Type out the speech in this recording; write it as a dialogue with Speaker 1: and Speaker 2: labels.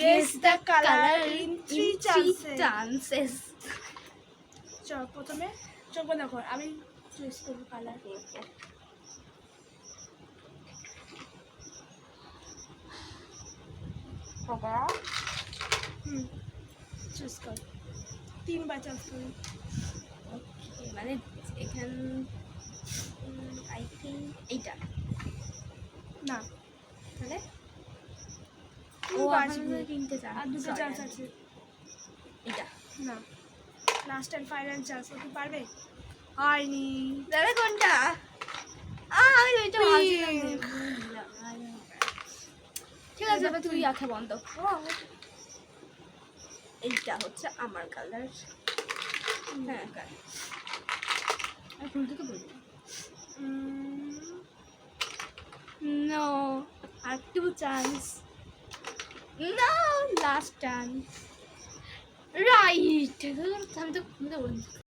Speaker 1: guess the color in three
Speaker 2: chances.
Speaker 1: চল প্রথমে চোখ বন্ধ কর, আমি চুজ করবো কালার। চুজ কর, 3 বার চান্স করি।
Speaker 2: ওকে, মানে এখান আই থিঙ্ক এইটা
Speaker 1: না,
Speaker 2: তাহলে
Speaker 1: ও
Speaker 2: ও
Speaker 1: আসবে,
Speaker 2: তিনটে চান্স,
Speaker 1: আর 2টো চান্স আছে।
Speaker 2: এটা
Speaker 1: না, লাস্ট এন্ড ফাইনাল চান্স। ও কি পারবে? হয়নি।
Speaker 2: দাদা কোনটা? আমি ওইটা ভাবছিলাম। ঠিক আছে, এবার তুই আঁখে বন্ধ। এইটা হচ্ছে আমার কালার। হ্যাঁ, ভুল থেকে বলবি। নো, আর 2 chance. No, last chance. Right. আমি তো